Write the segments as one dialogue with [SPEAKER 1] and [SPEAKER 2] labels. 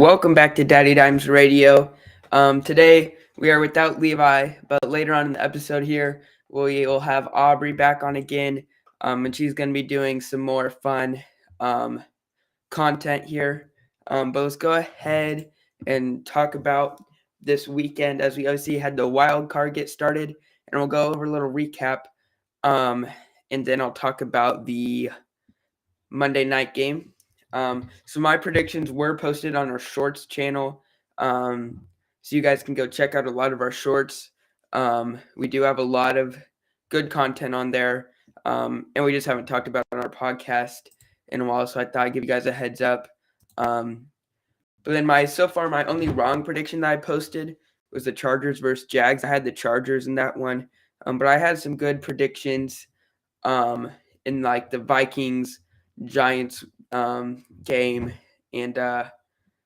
[SPEAKER 1] Welcome back to Daddy Dimes Radio. Today we are without Levi, but later on in the episode here, we will have Aubrey back on again, and she's going to be doing some more fun content here. But let's go ahead and talk about this weekend as we obviously had the wild card get started, and we'll go over a little recap, and then I'll talk about the Monday night game. So my predictions were posted on our shorts channel. So you guys can go check out a lot of our shorts. We do have a lot of good content on there. And we just haven't talked about it on our podcast in a while. So I thought I'd give you guys a heads up. But then my only wrong prediction that I posted was the Chargers versus Jags. I had the Chargers in that one. But I had some good predictions in like the Vikings Giants game, and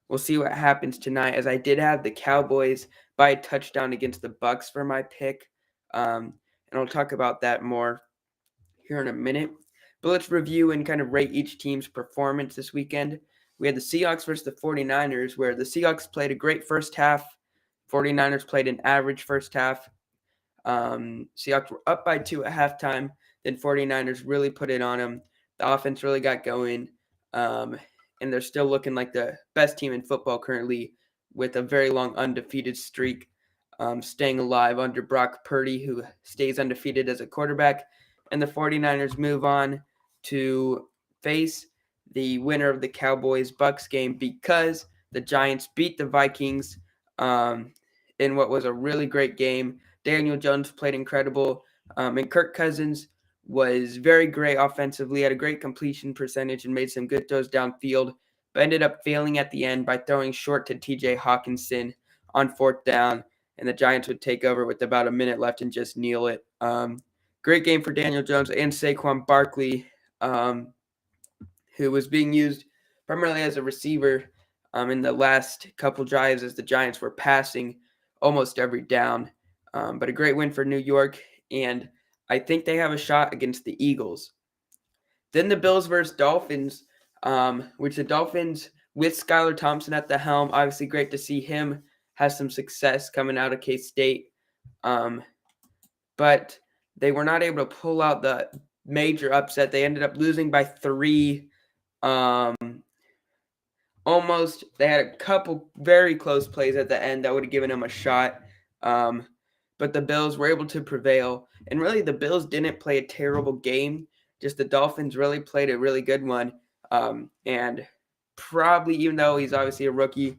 [SPEAKER 1] we'll see what happens tonight, as I did have the Cowboys by a touchdown against the Bucks for my pick, and I'll talk about that more here in a minute. But let's review and kind of rate each team's performance this weekend. We had the Seahawks versus the 49ers, where the Seahawks played a great first half. 49ers played an average first half. Seahawks were up by 2 at halftime. Then 49ers really put it on them. The offense really got going, and they're still looking like the best team in football currently, with a very long undefeated streak, staying alive under Brock Purdy, who stays undefeated as a quarterback. And the 49ers move on to face the winner of the Cowboys-Bucks game, because the Giants beat the Vikings in what was a really great game. Daniel Jones played incredible, and Kirk Cousins was very great offensively, had a great completion percentage and made some good throws downfield, but ended up failing at the end by throwing short to TJ Hawkinson on fourth down, and the Giants would take over with about a minute left and just kneel it. Great game for Daniel Jones and Saquon Barkley, who was being used primarily as a receiver in the last couple drives as the Giants were passing almost every down. But a great win for New York, and I think they have a shot against the Eagles. Then the Bills versus Dolphins, which the Dolphins with Skylar Thompson at the helm, obviously great to see him have some success coming out of K-State. But they were not able to pull out the major upset. They ended up losing by 3. Almost. They had a couple very close plays at the end that would have given them a shot. But the Bills were able to prevail. And really, the Bills didn't play a terrible game. Just the Dolphins really played a really good one. And probably, even though he's obviously a rookie,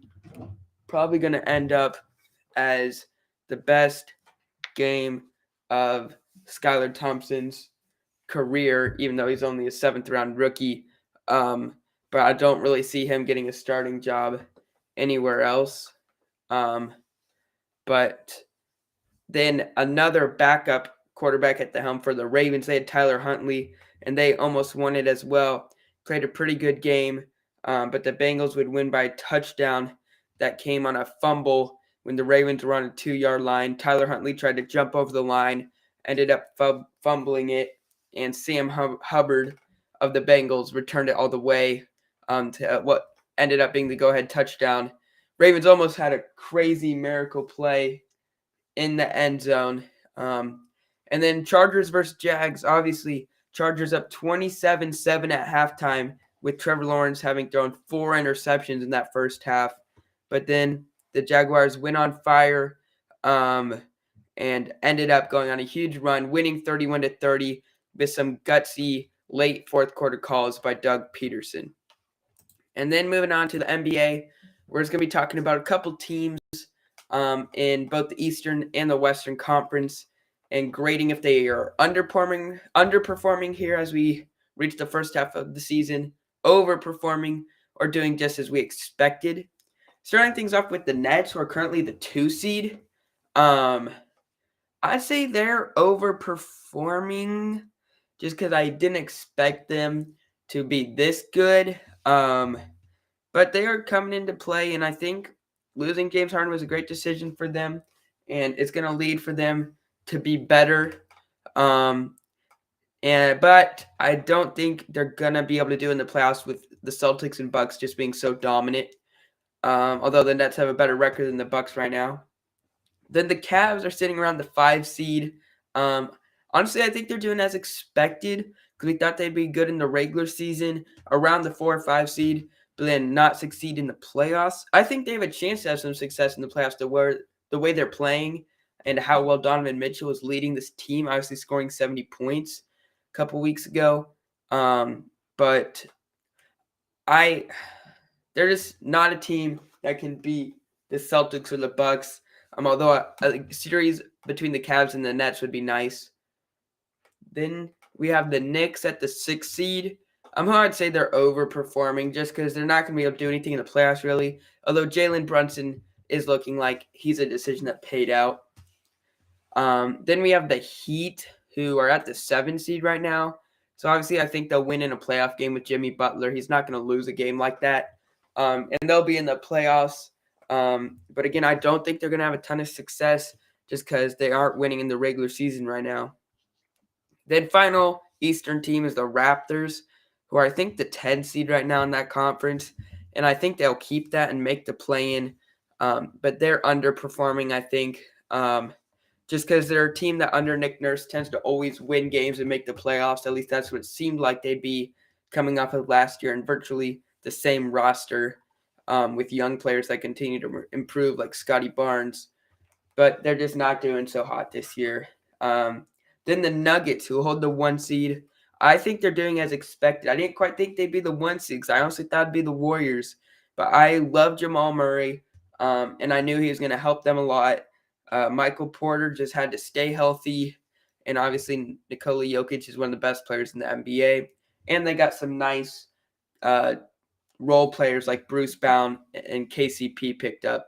[SPEAKER 1] probably going to end up as the best game of Skylar Thompson's career, even though he's only a 7th-round rookie. But I don't really see him getting a starting job anywhere else. But then another backup quarterback at the helm for the Ravens. They had Tyler Huntley, and they almost won it as well. Played a pretty good game, but the Bengals would win by a touchdown that came on a fumble when the Ravens were on a 2-yard line. Tyler Huntley tried to jump over the line, ended up fumbling it, and Sam Hubbard of the Bengals returned it all the way to what ended up being the go-ahead touchdown. Ravens almost had a crazy miracle play in the end zone. And then Chargers versus Jags. Obviously, Chargers up 27-7 at halftime, with Trevor Lawrence having thrown 4 interceptions in that first half. But then the Jaguars went on fire and ended up going on a huge run, winning 31-30 with some gutsy late fourth quarter calls by Doug Peterson. And then moving on to the NBA, we're just going to be talking about a couple teams in both the Eastern and the Western Conference, and grading if they are underperforming here as we reach the first half of the season, overperforming, or doing just as we expected. Starting things off with the Nets, who are currently the 2 seed. I'd say they're overperforming just because I didn't expect them to be this good. But they are coming into play, and I think losing James Harden was a great decision for them, and it's going to lead for them to be better. But I don't think they're going to be able to do in the playoffs with the Celtics and Bucks just being so dominant. although the Nets have a better record than the Bucks right now. Then the Cavs are sitting around the 5 seed. Honestly, I think they're doing as expected because we thought they'd be good in the regular season, around the 4 or 5 seed, but then not succeed in the playoffs. I think they have a chance to have some success in the playoffs the way they're playing and how well Donovan Mitchell is leading this team, obviously scoring 70 points a couple weeks ago. But they're just not a team that can beat the Celtics or the Bucks. Although a series between the Cavs and the Nets would be nice. Then we have the Knicks at the 6th seed. I'd say they're overperforming just because they're not going to be able to do anything in the playoffs, really. Although Jalen Brunson is looking like he's a decision that paid out. Then we have the Heat, who are at the 7th seed right now. So obviously, I think they'll win in a playoff game with Jimmy Butler. He's not going to lose a game like that. And they'll be in the playoffs. But again, I don't think they're going to have a ton of success just because they aren't winning in the regular season right now. Then final Eastern team is the Raptors, who are, I think, the 10th seed right now in that conference. And I think they'll keep that and make the play-in. But they're underperforming, I think, just because they're a team that under Nick Nurse tends to always win games and make the playoffs. At least that's what it seemed like they'd be coming off of last year, and virtually the same roster with young players that continue to improve like Scotty Barnes. But they're just not doing so hot this year. Then the Nuggets, who hold the 1 seed, I think they're doing as expected. I didn't quite think they'd be the 1 seed because I honestly thought it'd be the Warriors. But I love Jamal Murray, and I knew he was going to help them a lot. Michael Porter just had to stay healthy, and obviously Nikola Jokic is one of the best players in the NBA. And they got some nice role players like Bruce Brown and KCP picked up.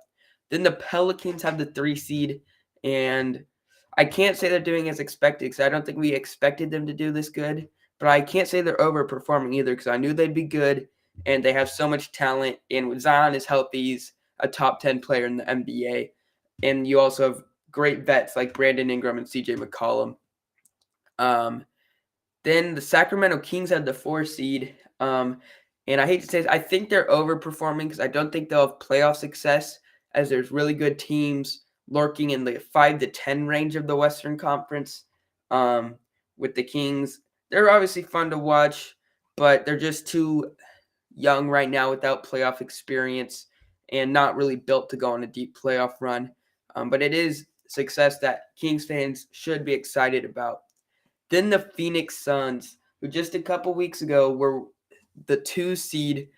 [SPEAKER 1] Then the Pelicans have the 3 seed, and I can't say they're doing as expected because I don't think we expected them to do this good. But I can't say they're overperforming either because I knew they'd be good, and they have so much talent. And when Zion is healthy, he's a top 10 player in the NBA. And you also have great vets like Brandon Ingram and CJ McCollum. Then the Sacramento Kings had the 4 seed. And I hate to say this, I think they're overperforming because I don't think they'll have playoff success as there's really good teams lurking in the 5 to 10 range of the Western Conference with the Kings. They're obviously fun to watch, but they're just too young right now without playoff experience and not really built to go on a deep playoff run. But it is success that Kings fans should be excited about. Then the Phoenix Suns, who just a couple weeks ago were the 2 seed,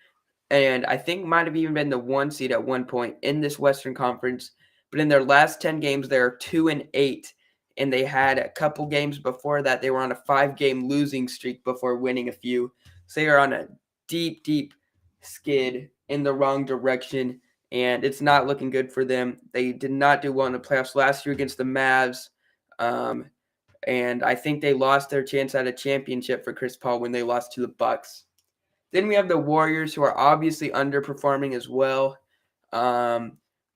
[SPEAKER 1] and I think might have even been the 1 seed at one point in this Western Conference. But in their last 10 games, they're 2-8, and they had a couple games before that. They were on a 5-game losing streak before winning a few. So they are on a deep, deep skid in the wrong direction, and it's not looking good for them. They did not do well in the playoffs last year against the Mavs, and I think they lost their chance at a championship for Chris Paul when they lost to the Bucks. Then we have the Warriors, who are obviously underperforming as well.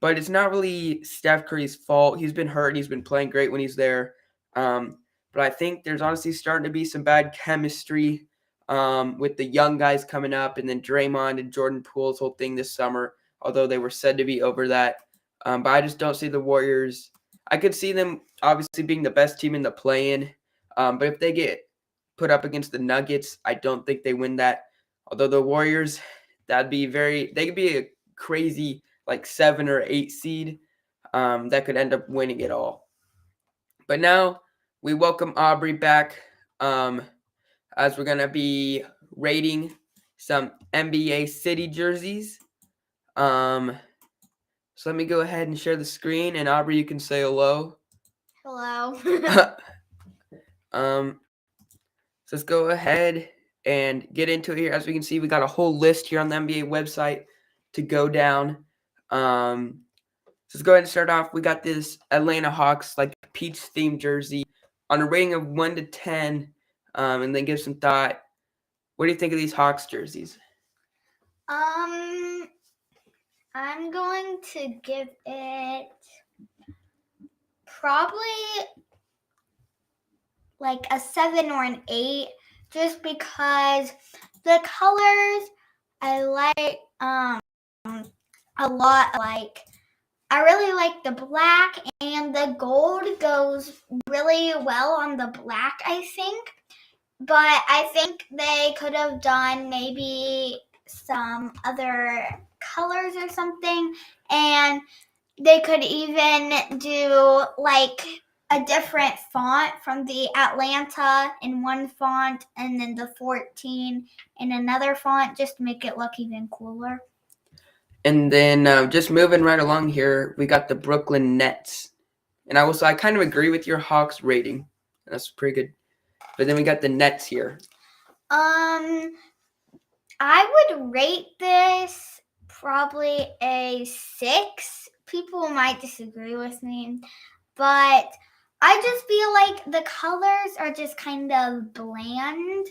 [SPEAKER 1] But it's not really Steph Curry's fault. He's been hurt. He's been playing great when he's there. But I think there's honestly starting to be some bad chemistry with the young guys coming up, and then Draymond and Jordan Poole's whole thing this summer, although they were said to be over that. But I just don't see the Warriors. I could see them obviously being the best team in the play-in. But if they get put up against the Nuggets, I don't think they win that. Although the Warriors, they could be a crazy like 7 or 8 seed that could end up winning it all. But now we welcome Aubrey back as we're going to be rating some NBA City jerseys. So let me go ahead and share the screen, and Aubrey, you can say hello.
[SPEAKER 2] Hello.
[SPEAKER 1] So let's go ahead and get into it here. As we can see, we got a whole list here on the NBA website to go down. So let's go ahead and start off. We got this Atlanta Hawks like peach themed jersey on a rating of 1 to 10, and then give some thought. What do you think of these Hawks jerseys?
[SPEAKER 2] I'm going to give it probably like a 7 or an 8, just because the colors I like. a lot. Like, I really like the black, and the gold goes really well on the black, I think. But I think they could have done maybe some other colors or something, and they could even do like a different font from the Atlanta in one font and then the 14 in another font, just to make it look even cooler.
[SPEAKER 1] And then just moving right along here, we got the Brooklyn Nets. And I kind of agree with your Hawks rating. That's pretty good. But then we got the Nets here.
[SPEAKER 2] I would rate this probably a 6. People might disagree with me, but I just feel like the colors are just kind of bland.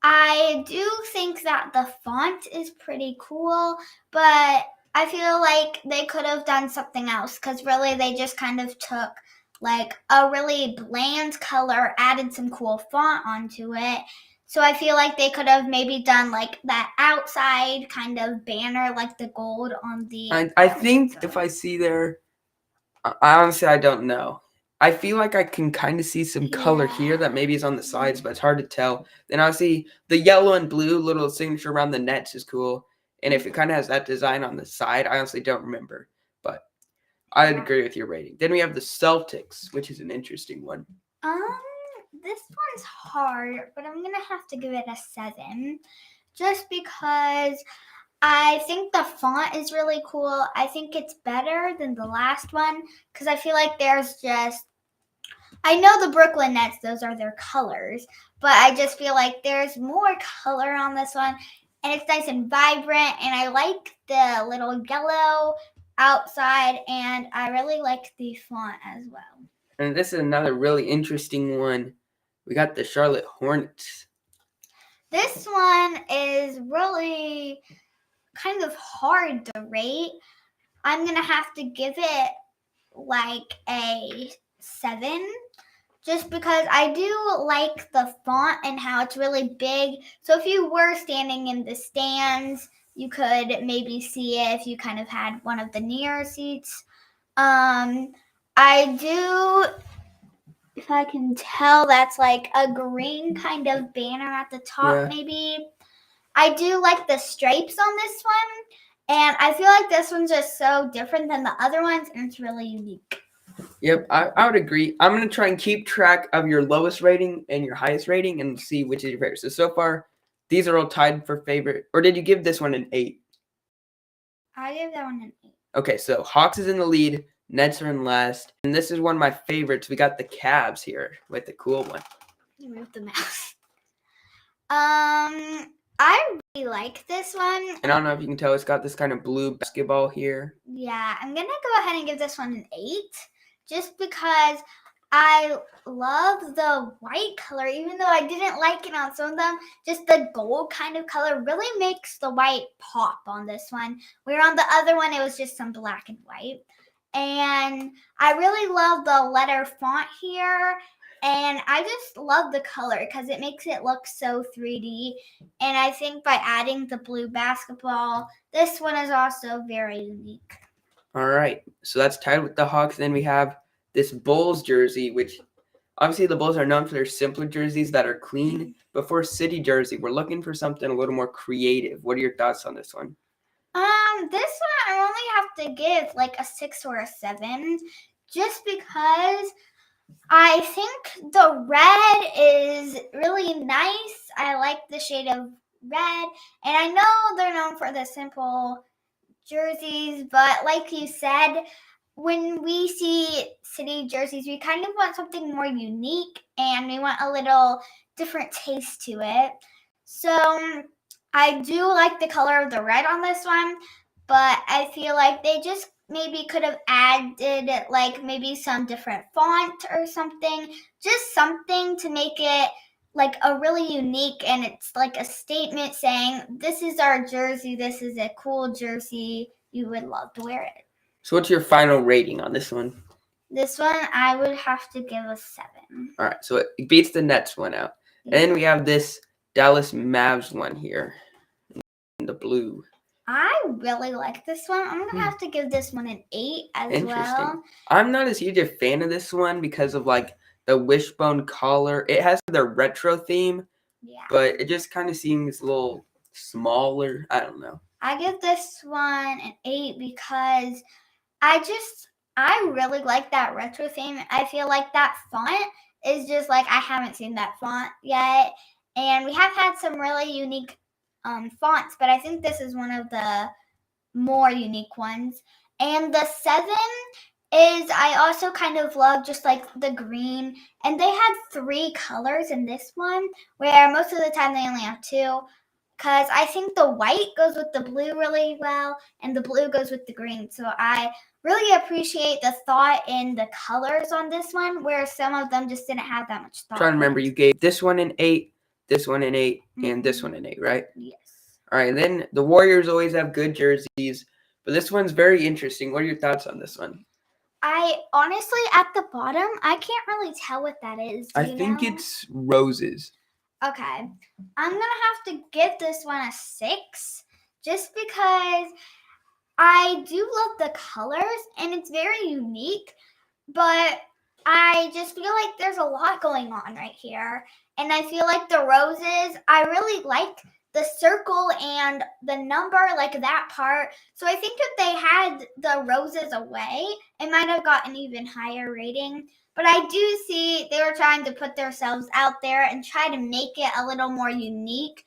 [SPEAKER 2] I do think that the font is pretty cool, but I feel like they could have done something else, because really they just kind of took like a really bland color, added some cool font onto it. So I feel like they could have maybe done like that outside kind of banner, like the gold on the.
[SPEAKER 1] I think if I see there, I honestly, I don't know. I feel like I can kind of see some color here that maybe is on the sides, but it's hard to tell. Then I see the yellow and blue little signature around the nets is cool. And if it kind of has that design on the side, I honestly don't remember. But I'd agree with your rating. Then we have the Celtics, which is an interesting one.
[SPEAKER 2] This one's hard, but I'm gonna have to give it a 7, just because I think the font is really cool. I think it's better than the last one, because I feel like there's just, I know the Brooklyn Nets, those are their colors, but I just feel like there's more color on this one, and it's nice and vibrant, and I like the little yellow outside, and I really like the font as well.
[SPEAKER 1] And this is another really interesting one. We got the Charlotte Hornets.
[SPEAKER 2] This one is really kind of hard to rate. I'm going to have to give it like a 7, just because I do like the font and how it's really big. So if you were standing in the stands, you could maybe see it if you kind of had one of the near seats. I do, if I can tell, that's like a green kind of banner at the top, maybe. I do like the stripes on this one, and I feel like this one's just so different than the other ones, and it's really unique.
[SPEAKER 1] Yep, I would agree. I'm going to try and keep track of your lowest rating and your highest rating and see which is your favorite. So far, these are all tied for favorite. Or did you give this one an 8?
[SPEAKER 2] I gave that one an 8.
[SPEAKER 1] Okay, so Hawks is in the lead. Nets are in last. And this is one of my favorites. We got the Cavs here with the cool one.
[SPEAKER 2] You moved the mouse. I really like this one.
[SPEAKER 1] And I don't know if you can tell, it's got this kind of blue basketball here.
[SPEAKER 2] Yeah, I'm going to go ahead and give this one an 8, just because I love the white color, even though I didn't like it on some of them. Just the gold kind of color really makes the white pop on this one, where on the other one, it was just some black and white. And I really love the letter font here. And I just love the color because it makes it look so 3D. And I think by adding the blue basketball, this one is also very unique.
[SPEAKER 1] All right, so that's tied with the Hawks. Then we have this Bulls jersey, which obviously the Bulls are known for their simpler jerseys that are clean. But for a city jersey, we're looking for something a little more creative. What are your thoughts on this one?
[SPEAKER 2] This one I only have to give like a 6 or a 7, just because I think the red is really nice. I like the shade of red, and I know they're known for the simple jerseys, but like you said, when we see city jerseys, we kind of want something more unique, and we want a little different taste to it. So I do like the color of the red on this one, but I feel like they just maybe could have added like maybe some different font or something, just something to make it like a really unique, and it's like a statement saying, this is our jersey, this is a cool jersey, you would love to wear it.
[SPEAKER 1] So what's your final rating on this one?
[SPEAKER 2] This one, I would have to give a 7.
[SPEAKER 1] All right, so it beats the Nets one out.
[SPEAKER 2] Yeah.
[SPEAKER 1] And then we have this Dallas Mavs one here in the blue.
[SPEAKER 2] I really like this one. I'm
[SPEAKER 1] Hmm.
[SPEAKER 2] gonna have to give this one an 8 as
[SPEAKER 1] Interesting.
[SPEAKER 2] well.
[SPEAKER 1] I'm not as huge a fan of this one because of like the wishbone collar. It has the retro theme,
[SPEAKER 2] Yeah.
[SPEAKER 1] but it just kind of seems a little smaller. I don't know.
[SPEAKER 2] I give this one an 8 because I really like that retro theme. I feel like that font is just like I haven't seen that font yet. And we have had some really unique fonts, but I think this is one of the more unique ones. And the 7 is I also kind of love just like the green. And they had 3 colors in this one, where most of the time they only have 2. Because I think the white goes with the blue really well, and the blue goes with the green. So I really appreciate the thought in the colors on this one, where some of them just didn't have that much thought.
[SPEAKER 1] Trying to remember, you gave this one an 8, this one an 8, and this
[SPEAKER 2] Mhm.
[SPEAKER 1] one an 8, right?
[SPEAKER 2] Yes.
[SPEAKER 1] All right, then the Warriors always have good jerseys, but this one's very interesting. What are your thoughts on this one?
[SPEAKER 2] I honestly, at the bottom, I can't really tell what that is. Do
[SPEAKER 1] I
[SPEAKER 2] you
[SPEAKER 1] think
[SPEAKER 2] know?
[SPEAKER 1] it's roses.
[SPEAKER 2] Okay. I'm going to have to give this one a 6 just because I do love the colors and it's very unique, but I just feel like there's a lot going on right here. And I feel like the roses, I really like the circle and the number, like that part. So I think if they had the roses away, it might have gotten even higher rating. But I do see they were trying to put themselves out there and try to make it a little more unique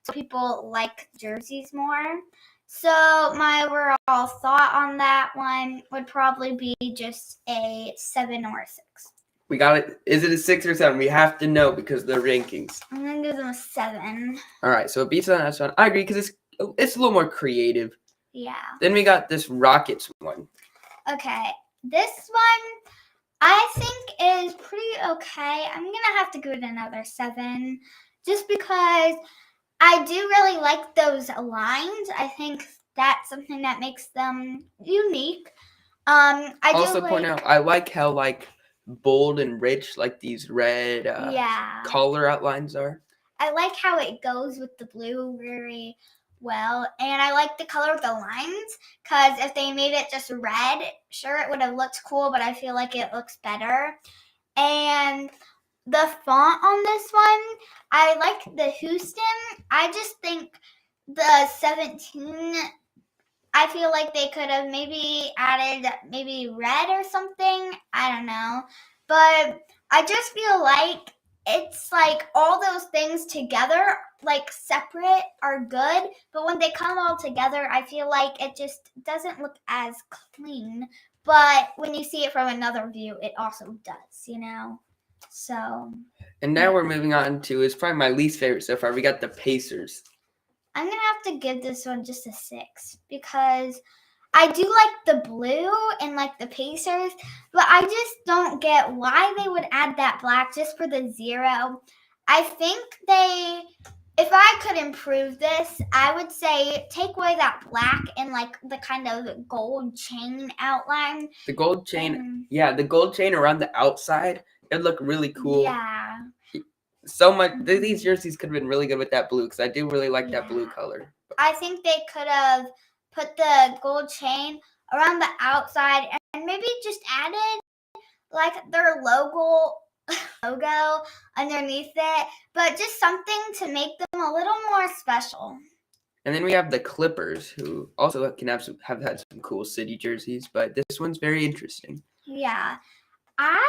[SPEAKER 2] so people like jerseys more. So my overall thought on that one would probably be just a 7 or a 6.
[SPEAKER 1] We got it. Is it a 6 or 7? We have to know because of the rankings.
[SPEAKER 2] I'm gonna give them a 7.
[SPEAKER 1] All right, so it beats on that one. I agree because it's a little more creative.
[SPEAKER 2] Yeah.
[SPEAKER 1] Then we got this Rockets one.
[SPEAKER 2] Okay. This one I think is pretty okay. I'm gonna have to give it another 7 just because I do really like those lines. I think that's something that makes them unique. I do
[SPEAKER 1] Also point out, I like how like bold and rich like these red
[SPEAKER 2] yeah.
[SPEAKER 1] color outlines are.
[SPEAKER 2] I like how it goes with the blue very well, and I like the color of the lines because if they made it just red, sure it would have looked cool, but I feel like it looks better. And the font on this one, I like the Houston. I just think the 17, I feel like they could have maybe added maybe red or something. I don't know. But I just feel like it's like all those things together, like separate, are good. But when they come all together, I feel like it just doesn't look as clean. But when you see it from another view, it also does, you know? So
[SPEAKER 1] And now we're moving on to is probably my least favorite so far. We got the Pacers.
[SPEAKER 2] I'm gonna have to give this one just a 6 because I do like the blue and like the Pacers, but I just don't get why they would add that black just for the 0. I think if I could improve this, I would say take away that black and like the kind of gold chain outline.
[SPEAKER 1] The gold chain, the gold chain around the outside, it'd look really cool.
[SPEAKER 2] Yeah.
[SPEAKER 1] So much. These jerseys could have been really good with that blue because I do really like that blue color.
[SPEAKER 2] I think they could have put the gold chain around the outside and maybe just added like their logo underneath it, but just something to make them a little more special.
[SPEAKER 1] And then we have the Clippers, who also can have had some cool city jerseys, but this one's very interesting.
[SPEAKER 2] Yeah, I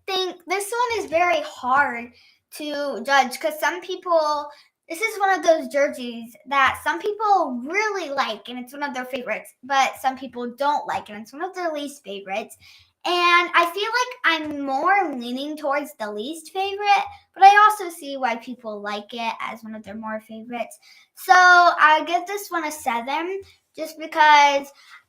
[SPEAKER 2] think this one is very hard to judge because this is one of those jerseys that some people really like and it's one of their favorites, but some people don't like and it's one of their least favorites. And I feel like I'm more leaning towards the least favorite, but I also see why people like it as one of their more favorites. So I give this one a 7 just because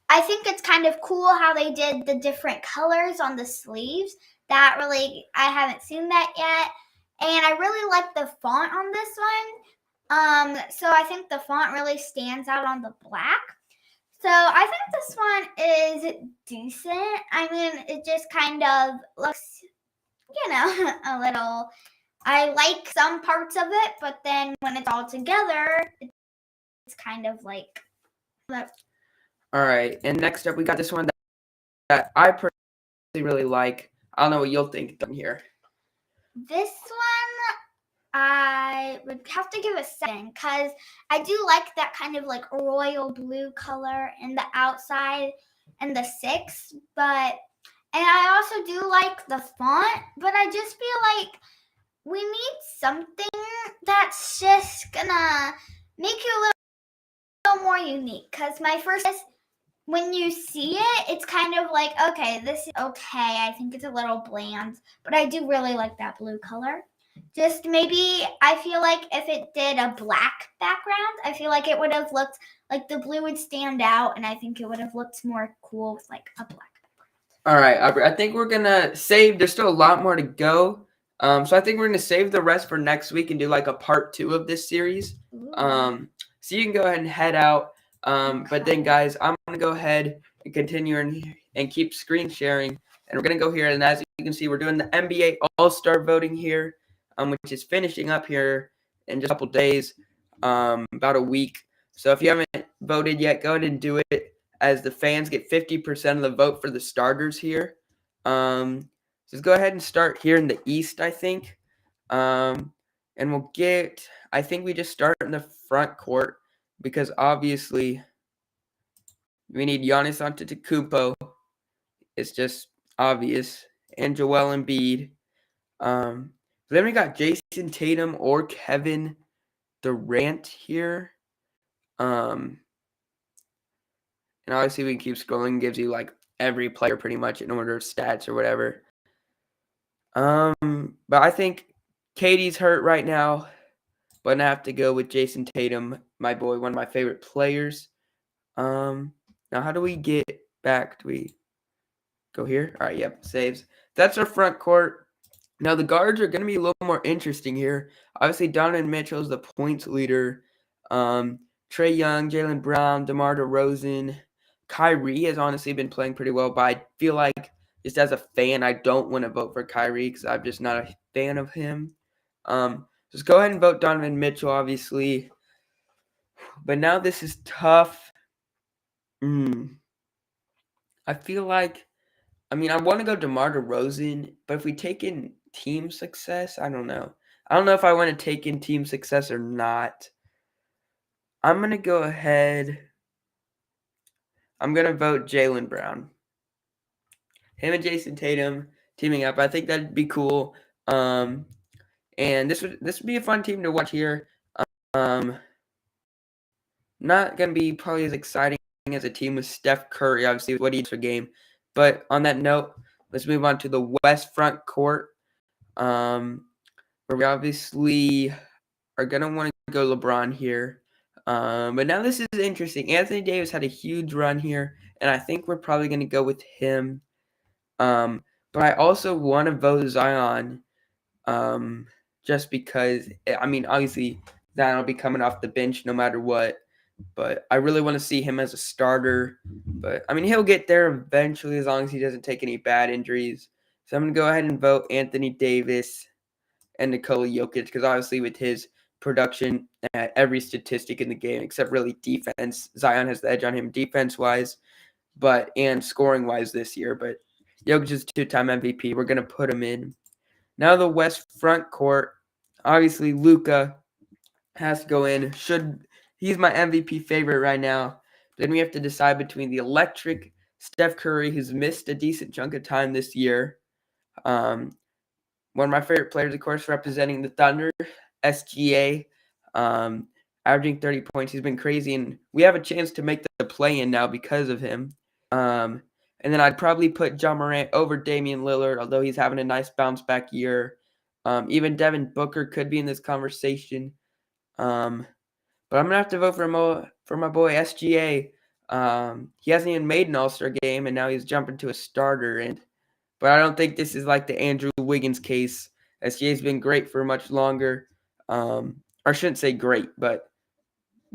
[SPEAKER 2] I think it's kind of cool how they did the different colors on the sleeves. I haven't seen that yet. And I really like the font on this one. So I think the font really stands out on the black. So I think this one is decent. I mean, it just kind of looks, a little. I like some parts of it, but then when it's all together, it's kind of like
[SPEAKER 1] All right, and next up we got this one that I personally really like. I don't know what you'll think down here.
[SPEAKER 2] this one. I would have to give a 7 because I do like that kind of like royal blue color in the outside and the 6, and I also do like the font, but I just feel like we need something that's just gonna make you a little more unique, because my first, when you see it, it's kind of like, okay, this is okay. I think it's a little bland, but I do really like that blue color. Just maybe I feel like if it did a black background, I feel like it would have looked like the blue would stand out, and I think it would have looked more cool with like a black background.
[SPEAKER 1] All right, Aubrey, I think we're gonna save. There's still a lot more to go. So I think we're gonna save the rest for next week and do like a part 2 of this series. So you can go ahead and head out. But then, guys, I'm gonna go ahead and continue and keep screen sharing, and we're gonna go here. And as you can see, we're doing the NBA All-Star voting here, which is finishing up here in just a couple days, about a week. So if you haven't voted yet, go ahead and do it, as the fans get 50% of the vote for the starters here. Just go ahead and start here in the East, I think. And we'll get, I think we just start in the front court, because obviously we need Giannis Antetokounmpo. It's just obvious. And Joel Embiid. Then we got Jason Tatum or Kevin Durant here. And obviously we can keep scrolling. Gives you like every player pretty much in order of stats or whatever. But I think Katie's hurt right now, but I have to go with Jason Tatum, my boy, one of my favorite players. Now how do we get back? Do we go here? All right, yep, saves. That's our front court. Now the guards are going to be a little more interesting here. Obviously, Donovan Mitchell is the points leader. Trae Young, Jaylen Brown, DeMar DeRozan. Kyrie has honestly been playing pretty well, but I feel like just as a fan, I don't want to vote for Kyrie because I'm just not a fan of him. Just go ahead and vote Donovan Mitchell, obviously. But now this is tough. I feel like, I want to go DeMar DeRozan, but if we take in team success, I don't know. I don't know if I want to take in team success or not. I'm going to go ahead. I'm going to vote Jaylen Brown. Him and Jason Tatum teaming up. I think that'd be cool. And this would be a fun team to watch here. Not going to be probably as exciting as a team with Steph Curry, obviously, what he needs for game. But on that note, let's move on to the West front court, where we obviously are going to want to go LeBron here. But now this is interesting. Anthony Davis had a huge run here, and I think we're probably going to go with him. But I also want to vote Zion, just because, obviously, Zion will be coming off the bench no matter what. But I really want to see him as a starter. But, he'll get there eventually as long as he doesn't take any bad injuries. So I'm going to go ahead and vote Anthony Davis and Nikola Jokic, because obviously with his production at every statistic in the game except really defense, Zion has the edge on him defense-wise and scoring-wise this year. But Jokic is two-time MVP. We're going to put him in. Now the West front court, obviously Luka has to go in. He's my MVP favorite right now. Then we have to decide between the electric Steph Curry, who's missed a decent chunk of time this year. One of my favorite players, of course, representing the Thunder, SGA, averaging 30 points. He's been crazy, and we have a chance to make the play-in now because of him. And then I'd probably put Ja Morant over Damian Lillard, although he's having a nice bounce-back year. Even Devin Booker could be in this conversation. But I'm going to have to vote for my boy SGA. He hasn't even made an All-Star game, and now he's jumping to a starter. But I don't think this is like the Andrew Wiggins case. SGA's been great for much longer. Or I shouldn't say great, but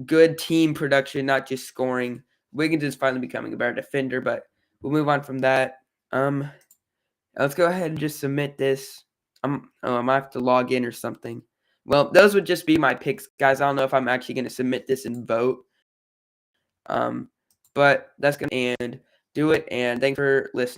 [SPEAKER 1] good team production, not just scoring. Wiggins is finally becoming a better defender, but we'll move on from that. Let's go ahead and just submit this. I might have to log in or something. well, those would just be my picks, guys. I don't know if I'm actually going to submit this and vote. But that's going to end. Do it, and thanks for listening.